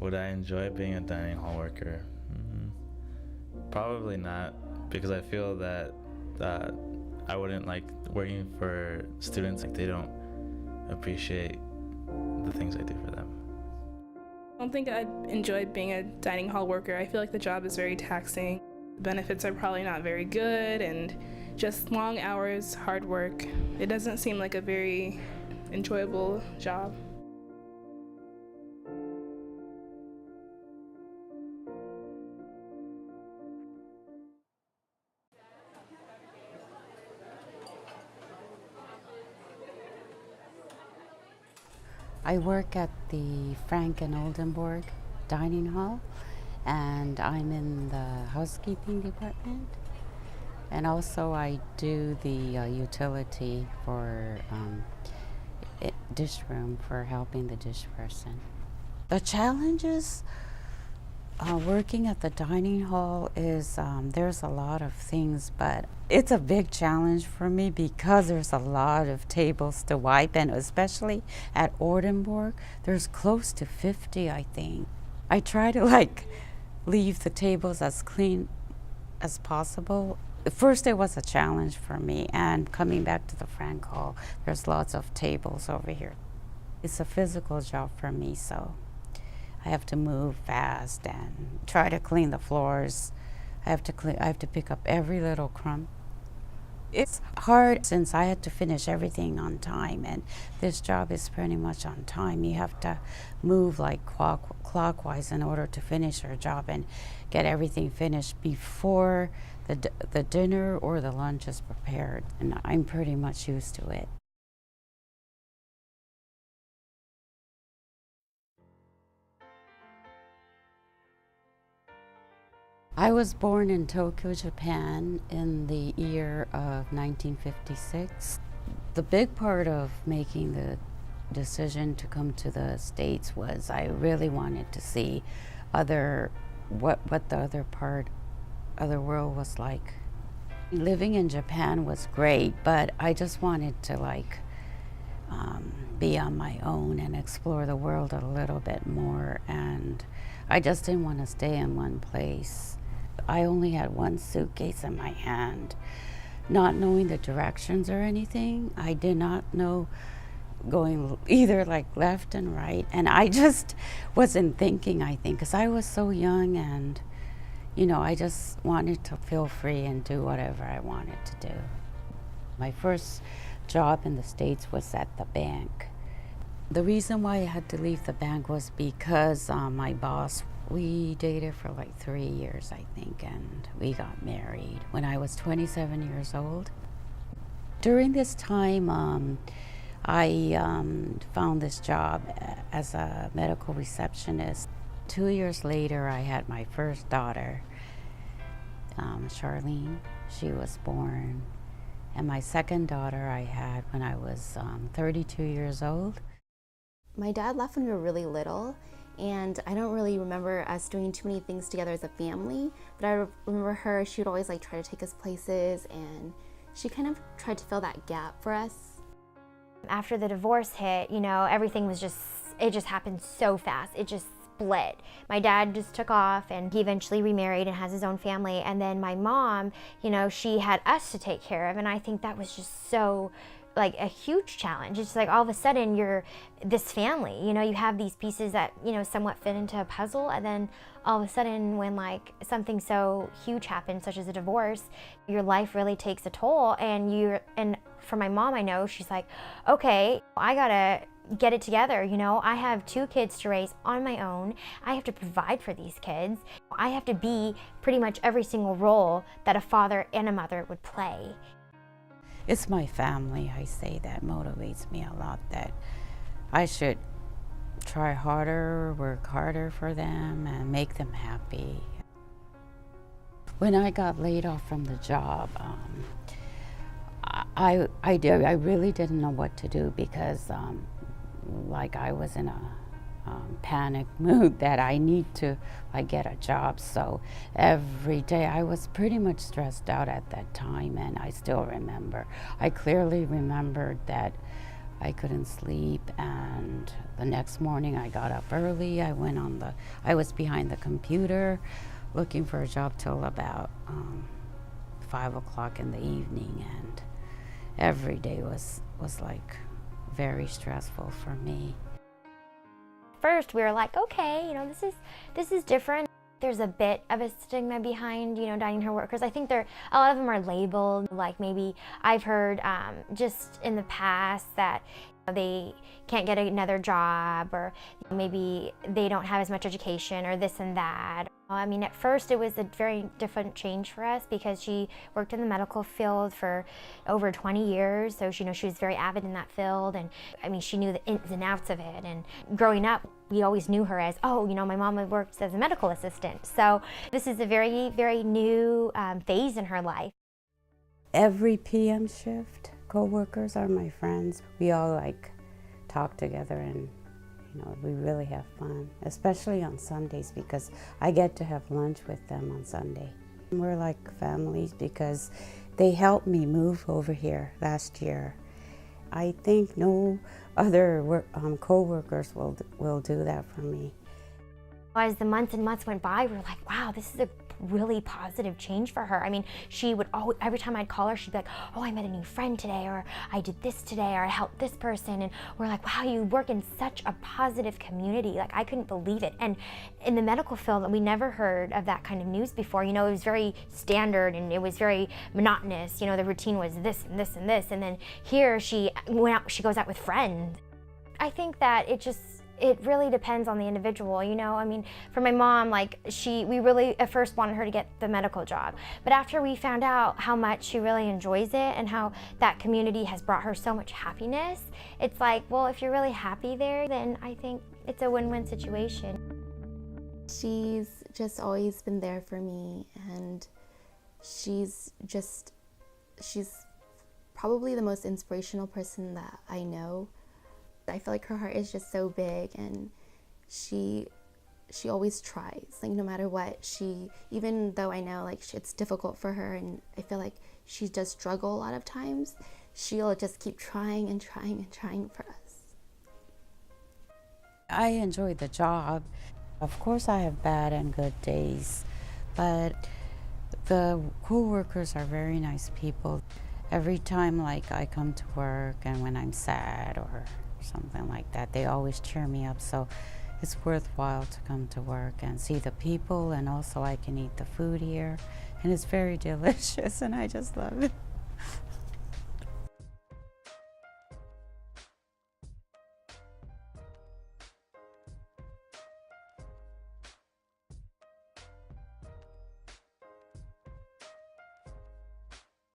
Would I enjoy being a dining hall worker? Probably not, because I feel that I wouldn't like working for students. Like, they don't appreciate the things I do for them. I don't think I'd enjoy being a dining hall worker. I feel like the job is very taxing. The benefits are probably not very good, and just long hours, hard work. It doesn't seem like a very enjoyable job. I work at the Frank and Oldenburg Dining Hall, and I'm in the housekeeping department. And also I do the utility for dish room for helping the dish person. The challenges working at the dining hall is there's a lot of things, but it's a big challenge for me because there's a lot of tables to wipe, and especially at Oldenburg, there's close to 50, I think. I try to leave the tables as clean as possible. First, it was a challenge for me, and coming back to the Frank Hall, there's lots of tables over here. It's a physical job for me, so I have to move fast and try to clean the floors. I have to pick up every little crumb. It's hard since I had to finish everything on time, and this job is pretty much on time. You have to move like clockwise in order to finish your job and get everything finished before the dinner or the lunch is prepared, and I'm pretty much used to it. I was born in Tokyo, Japan in the year of 1956. The big part of making the decision to come to the States was I really wanted to see what the other world was like. Living in Japan was great, but I just wanted to be on my own and explore the world a little bit more, and I just didn't want to stay in one place. I only had one suitcase in my hand, not knowing the directions or anything. I did not know going either left and right, and I just wasn't thinking, I think, because I was so young, and I just wanted to feel free and do whatever I wanted to do. My first job in the States was at the bank. The reason why I had to leave the bank was because my boss, we dated for 3 years, I think, and we got married when I was 27 years old. During this time, I found this job as a medical receptionist. 2 years later, I had my first daughter, Charlene. She was born. And my second daughter I had when I was 32 years old. My dad left when we were really little, and I don't really remember us doing too many things together as a family, but I remember her, she would always try to take us places, and she kind of tried to fill that gap for us. After the divorce hit, everything was it just happened so fast. It just split. My dad just took off, and he eventually remarried and has his own family. And then my mom, she had us to take care of, and I think that was just so a huge challenge. It's all of a sudden you're this family, you have these pieces that, somewhat fit into a puzzle, and then all of a sudden when something so huge happens, such as a divorce, your life really takes a toll. And for my mom, I know she's okay, I gotta get it together. I have 2 kids to raise on my own. I have to provide for these kids. I have to be pretty much every single role that a father and a mother would play. It's my family, I say, that motivates me a lot, that I should try harder, work harder for them, and make them happy. When I got laid off from the job, I really didn't know what to do, because I was in a panic mood that I need to get a job. So every day I was pretty much stressed out at that time, and I still remember. I clearly remembered that I couldn't sleep, and the next morning I got up early. I was behind the computer looking for a job till about 5 o'clock in the evening, and every day was like very stressful for me. First we were like, okay, you know, this is different. There's a bit of a stigma behind, you know, dining hall workers. I think a lot of them are labeled, like maybe I've heard just in the past that they can't get another job, or maybe they don't have as much education, or this and that. I mean, at first it was a very different change for us because she worked in the medical field for over 20 years. So she was very avid in that field, and I mean, she knew the ins and outs of it. And growing up, we always knew her as, oh, you know, my mom had worked as a medical assistant. So this is a very, very new phase in her life. Every PM shift, coworkers are my friends. We all like talk together, and you know, we really have fun, especially on Sundays because I get to have lunch with them on Sunday. We're like families because they helped me move over here last year. I think no other co-workers will do that for me. As the months and months went by, we were like, wow, this is a really positive change for her. I mean, she would always, every time I'd call her, she'd be like, oh, I met a new friend today, or I did this today, or I helped this person. And we're like, wow, you work in such a positive community. Like, I couldn't believe it. And in the medical field, we never heard of that kind of news before. You know, it was very standard and it was very monotonous. You know, the routine was this and this and this. And then here she goes out with friends. I think that it really depends on the individual, you know? I mean, for my mom, like, we really at first wanted her to get the medical job. But after we found out how much she really enjoys it and how that community has brought her so much happiness, it's like, well, if you're really happy there, then I think it's a win-win situation. She's just always been there for me, and she's probably the most inspirational person that I know. I feel like her heart is just so big, and she always tries, like, no matter what. Even though I know, like, it's difficult for her, and I feel like she does struggle a lot of times, she'll just keep trying and trying and trying for us. I enjoy the job. Of course I have bad and good days, but the co-workers are very nice people. Every time, like, I come to work and when I'm sad or something like that, they always cheer me up, so it's worthwhile to come to work and see the people, and also I can eat the food here, and it's very delicious, and I just love it.